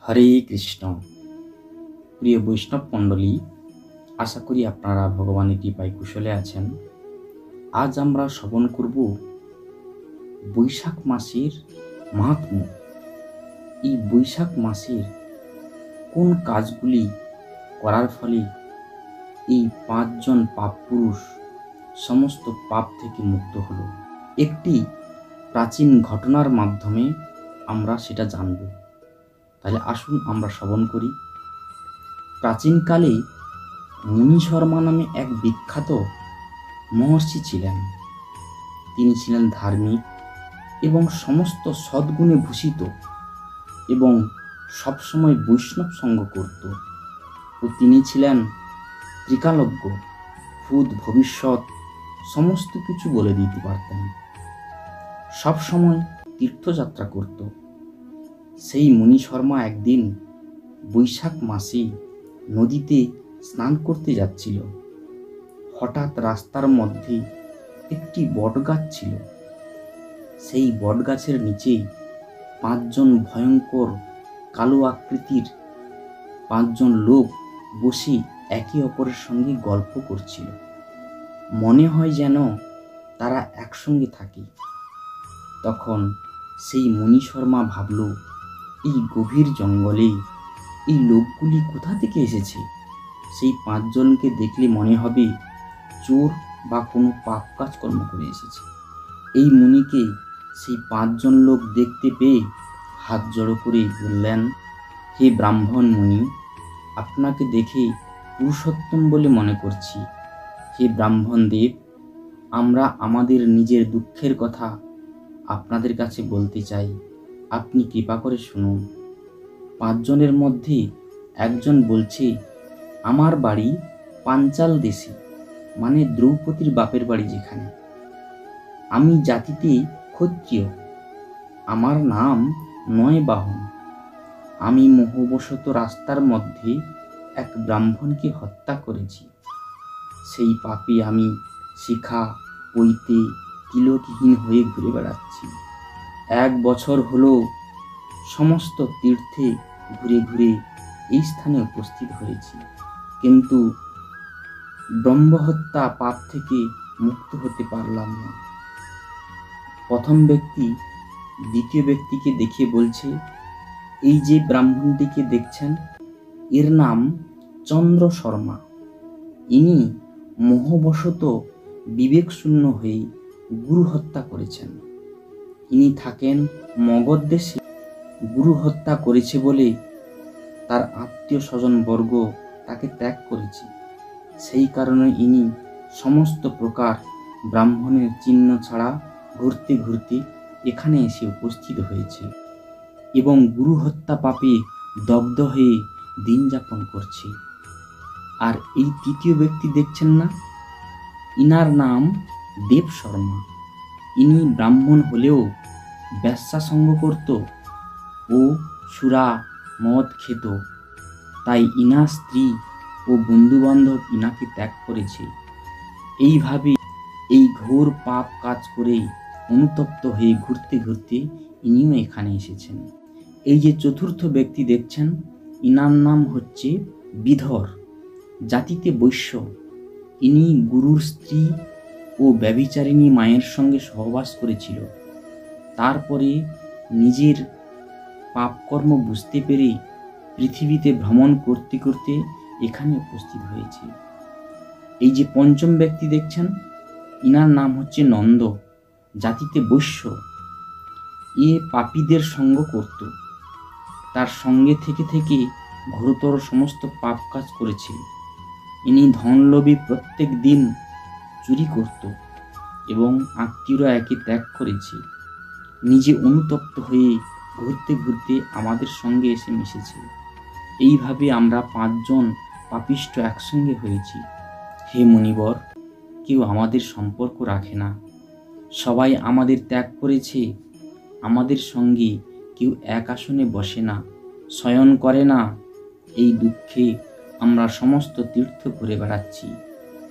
হরে কৃষ্ণ। প্রিয় বৈষ্ণব মণ্ডলী, আশা করি আপনারা ভগবানের কৃপায় কুশলে আছেন। আজ আমরা শ্রবণ করব বৈশাখ মাসের মাহাত্ম্য। এই বৈশাখ মাসের কোন কাজগুলি করার ফলে এই 5 জন পাপ পুরুষ সমস্ত পাপ থেকে মুক্ত হলো। একটি প্রাচীন ঘটনার মাধ্যমে আমরা সেটা জানব। তাহলে আসুন আমরা শ্রবণ করি। প্রাচীনকালে মুনি শর্মা নামে এক বিখ্যাত মহর্ষি ছিলেন। তিনি ছিলেন ধার্মিক এবং সমস্ত সদ্গুণে ভূষিত এবং সবসময় বৈষ্ণব সঙ্গ করত। ও তিনি ছিলেন ত্রিকালজ্ঞ, ভূত ভবিষ্যৎ সমস্ত কিছু বলে দিতে পারতেন। সবসময় তীর্থযাত্রা করত। সেই মুনি শর্মা একদিন বৈশাখ মাসে নদীতে স্নান করতে যাচ্ছিল। হঠাৎ রাস্তার মধ্যে একটি বটগাছ ছিল। সেই বটগাছের নিচে 5 জন ভয়ঙ্কর কালো আকৃতির 5 জন লোক বসে একে অপরের সঙ্গে গল্প করছিল। মনে হয় যেন তারা একসঙ্গে থাকে। তখন সেই মুনি শর্মা ভাবল, এই গভীর জঙ্গলে এই লোকগুলি কোথা থেকে এসেছে? সেই 5 জনকে দেখলে মনে হবে চোর বা কোনো পাপ কাজকর্ম করে এসেছে। এই মুনিকে সেই 5 জন লোক দেখতে পেয়ে হাত জড়ো করে বললেন, হে ব্রাহ্মণ মুনি, আপনাকে দেখে পুরুষোত্তম বলে মনে করছি। হে ব্রাহ্মণ দেব, আমরা আমাদের নিজের দুঃখের কথা আপনাদের কাছে বলতে চাই, আপনি কৃপা করে শুনুন। 5 জনের মধ্যে একজন বলছে, আমার বাড়ি পাঞ্চাল দেশে, মানে দ্রৌপদীর বাপের বাড়ি যেখানে। আমি জাতিতে ক্ষত্রিয়, আমার নাম নয়বাহন। আমি মোহবশত রাস্তার মধ্যে এক ব্রাহ্মণকে হত্যা করেছি। সেই পাপে আমি শিখা পইতে তিলকহীন হয়ে ঘুরে বেড়াচ্ছি। 1 বছর হলো সমস্ত তীর্থে ঘুরে ঘুরে এই স্থানে উপস্থিত হয়েছি, কিন্তু ব্রহ্মহত্যা পাপ থেকে মুক্ত হতে পারলাম না। প্রথম ব্যক্তি দ্বিতীয় ব্যক্তিকে দেখে বলছে, এই যে ব্রাহ্মণটিকে দেখছেন, এর নাম চন্দ্র শর্মা। ইনি মোহবশত বিবেক শূন্য হয়ে গুরু হত্যা করেছেন। ইনি থাকেন মগধ দেশে। গুরু হত্যা করেছে বলে তার আত্মীয় স্বজন বর্গ তাকে ত্যাগ করেছে। সেই কারণে ইনি সমস্ত প্রকার ব্রাহ্মণের চিহ্ন ছাড়া ঘুরতে ঘুরতে এখানে এসে উপস্থিত হয়েছে এবং গুরু হত্যা পাপে দগ্ধ হয়ে দিন যাপন করছে। আর এই তৃতীয় ব্যক্তি দেখছেন না, ইনার নাম দেব শর্মা। ইনি ব্রাহ্মণ হলেও বেশ্যা সঙ্গ করত ও সুরা মদ খেত। তাই ইনার স্ত্রী ও বন্ধুবান্ধব ইনাকে ত্যাগ করেছে। এইভাবে এই ঘোর পাপ কাজ করে অনুতপ্ত হয়ে ঘুরতে ঘুরতে ইনিও এখানে এসেছেন। এই যে চতুর্থ ব্যক্তি দেখছেন, ইনার নাম হচ্ছে বিধর, জাতিতে বৈশ্য। ইনি গুরুর স্ত্রী ও ব্যভিচারিণী মায়ের সঙ্গে সহবাস করেছিল। তারপরে নিজের পাপকর্ম বুঝতে পেরে পৃথিবীতে ভ্রমণ করতে করতে এখানে উপস্থিত হয়েছে। এই যে পঞ্চম ব্যক্তি দেখছেন, ইনার নাম হচ্ছে নন্দ, জাতিতে বৈশ্য। এ পাপীদের সঙ্গ করত। তার সঙ্গে থেকে থেকে ঘোরতর সমস্ত পাপ কাজ করেছে। ইনি ধনলোভী, প্রত্যেক দিন চুরি করত এবং আত্মীয়রা একে ত্যাগ করেছে। নিজে অনুতপ্ত হয়ে ঘুরতে ঘুরতে আমাদের সঙ্গে এসে মিশেছে। এইভাবে আমরা 5 জন পাপিষ্ঠ একসঙ্গে হয়েছি। হে মুনিবর, কেউ আমাদের সম্পর্ক রাখে না। সবাই আমাদের ত্যাগ করেছে। আমাদের সঙ্গে কেউ এক আসনে বসে না, শয়ন করে না। এই দুঃখে আমরা সমস্ত তীর্থ ঘুরে বেড়াচ্ছি।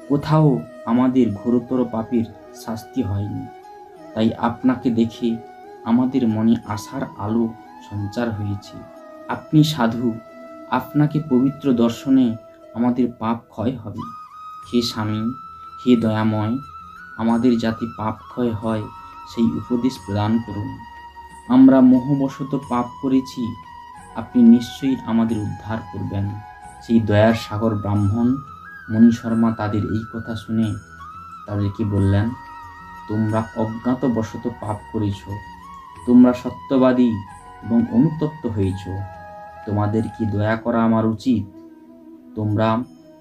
কোথাও আমাদের ঘোরতর পাপের শাস্তি হয়নি। তাই আপনাকে দেখে আমাদের মনে আশার আলো সঞ্চার হয়েছে। আপনি সাধু, আপনাকে পবিত্র দর্শনে আমাদের পাপ ক্ষয় হবে। হে স্বামী, হে দয়াময়, আমাদের যাতে পাপ ক্ষয় হয় সেই উপদেশ প্রদান করুন। আমরা মোহবশত পাপ করেছি, আপনি নিশ্চয়ই আমাদের উদ্ধার করবেন। সেই দয়ার সাগর ব্রাহ্মণ মুনি শর্মা তাদের এই কথা শুনে তাদেরকে বললেন, তোমরা অজ্ঞাতবশত পাপ করেছ, তোমরা সত্যবাদী এবং অনুতপ্ত হয়েছ, তোমাদের কি দয়া করা আমার উচিত? তোমরা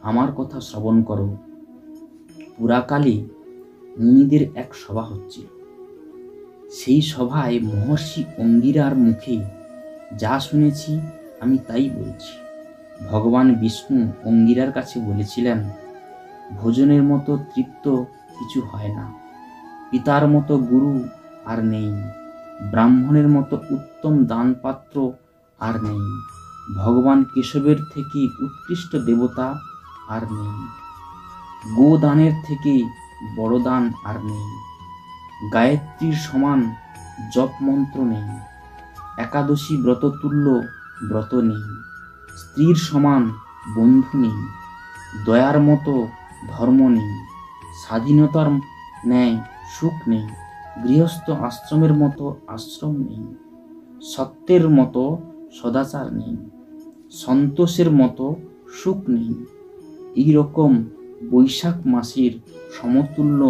আমার কথা শ্রবণ করো। পুরাকালে মুনিদের এক সভা হচ্ছিল। সেই সভায় মহর্ষি অঙ্গিরার মুখে যা শুনেছি আমি তাই বলছি। ভগবান বিষ্ণু অঙ্গিরার কাছে বলেছিলেন, ভোজনের মতো তৃপ্ত কিছু হয় না, পিতার মতো গুরু আর নেই, ব্রাহ্মণের মতো উত্তম দানপাত্র আর নেই, ভগবান কেশবের থেকে উৎকৃষ্ট দেবতা আর নেই, গোদানের থেকে বড় দান আর নেই, গায়ত্রীর সমান জপ মন্ত্র নেই, একাদশী ব্রততুল্য ব্রত নেই, স্ত্রীর সমান বন্ধু নেই, দয়ার মতো ধর্ম নেই, স্বাধীনতার ন্যায় সুখ নেই, গৃহস্থ আশ্রমের মতো আশ্রম নেই, সত্যের মতো সদাচার নেই, সন্তোষের মতো সুখ নেই। এইরকম বৈশাখ মাসের সমতুল্য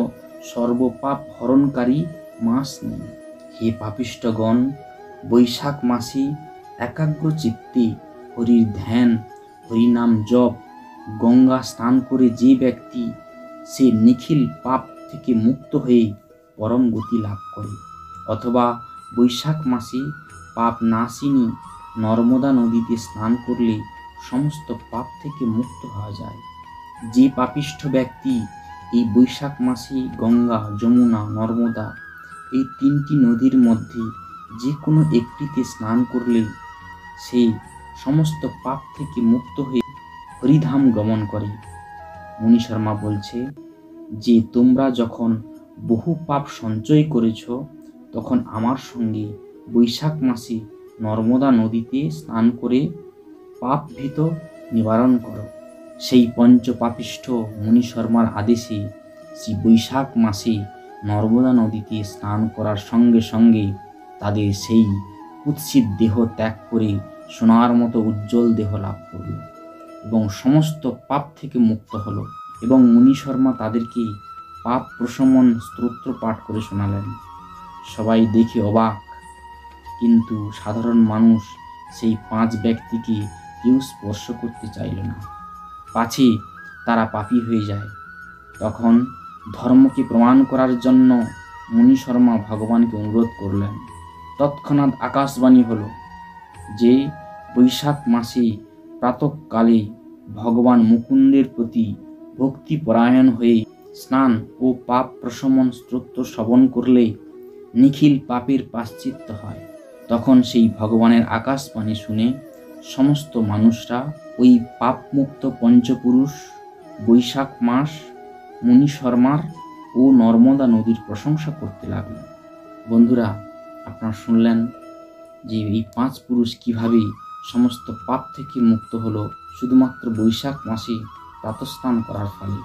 সর্বপাপ হরণকারী মাস নেই। হে পাপিষ্ঠগণ, বৈশাখ মাসে একাগ্র চিত্তে হরির ধ্যান, হরিনাম জপ, গঙ্গা স্নান করে যে ব্যক্তি সে নিখিল পাপ থেকে মুক্ত হয়ে পরম গতি লাভ করে, অথবা বৈশাখ মাসে পাপ নাশিনী নর্মদা নদীতে স্নান করলে সমস্ত পাপ থেকে মুক্ত হওয়া যায়। যে পাপিষ্ঠ ব্যক্তি এই বৈশাখ মাসে গঙ্গা, যমুনা, নর্মদা এই তিনটি নদীর মধ্যে যে কোনো একটিতে স্নান করলে সেই সমস্ত পাপ থেকে মুক্ত হয়ে হরিধাম গমন করে। মুনি শর্মা বলছে যে তোমরা যখন বহু পাপ সঞ্চয় করেছ, তখন আমার সঙ্গে বৈশাখ মাসে নর্মদা নদীতে স্নান করে পাপ ভীত নিবারণ করো। সেই পঞ্চপাপিষ্ঠ মুনি শর্মার আদেশে শ্রী বৈশাখ মাসে নর্মদা নদীতে স্নান করার সঙ্গে সঙ্গে তাদের সেই কুৎসিত দেহ ত্যাগ করে সোনার মতো উজ্জ্বল দেহ লাভ করল এবং সমস্ত পাপ থেকে মুক্ত হলো। এবং মুনি শর্মা তাদেরকে পাপ প্রশমন স্তোত্র পাঠ করে শোনালেন। সবাই দেখে অবাক, কিন্তু সাধারণ মানুষ সেই 5 ব্যক্তিকে কেউ স্পর্শ করতে চাইল না, পাছে তারা পাপী হয়ে যায়। তখন ধর্মকে প্রমাণ করার জন্য মুনি শর্মা ভগবানকে অনুরোধ করলেন। তৎক্ষণাৎ আকাশবাণী হলো যে বৈশাখ মাসে প্রাতঃকালে ভগবান মুকুন্দের প্রতি ভক্তিপরায়ণ হয়ে স্নান ও পাপ প্রশমন স্তোত্র শ্রবণ করলে নিখিল পাপের প্রায়শ্চিত্ত হয়। তখন সেই ভগবানের আকাশবাণী শুনে সমস্ত মানুষরা ওই পাপমুক্ত পঞ্চপুরুষ বৈশাখ মাস মুনি শর্মার ও নর্মদা নদীর প্রশংসা করতে লাগল। বন্ধুরা, আপনারা শুনলেন যে এই 5 পুরুষ কিভাবে সমস্ত পাপ থেকে মুক্ত হলো শুধুমাত্র বৈশাখ মাসে প্রাতঃস্নান করার ফলে।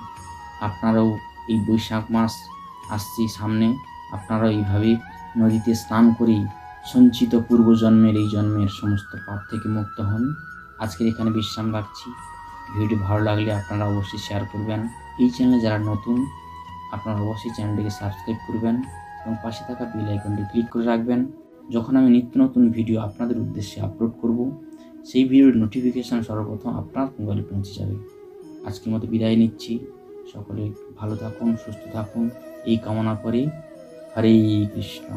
আপনারাও এই বৈশাখ মাস আসছে সামনে, আপনারাও এইভাবে নদীতে স্নান করে সঞ্চিত পূর্বজন্মের এই জন্মের সমস্ত পাপ থেকে মুক্ত হন। আজকের এখানে বিশ্রাম রাখছি। ভিডিও ভালো লাগলে আপনারা অবশ্যই শেয়ার করবেন। এই চ্যানেলে যারা নতুন, আপনারা অবশ্যই চ্যানেলটিকে সাবস্ক্রাইব করবেন এবং পাশে থাকা বেল আইকনটি ক্লিক করে রাখবেন। যখন আমি নিত্য নতুন ভিডিও আপনাদের উদ্দেশ্যে আপলোড করব, সেই ভিডিওর নোটিফিকেশান সর্বপ্রথম আপনার মোবাইলে পৌঁছে যাবে। আজকের মতো বিদায় নিচ্ছি। সকলে ভালো থাকুন, সুস্থ থাকুন এই কামনা করে। হরে কৃষ্ণ।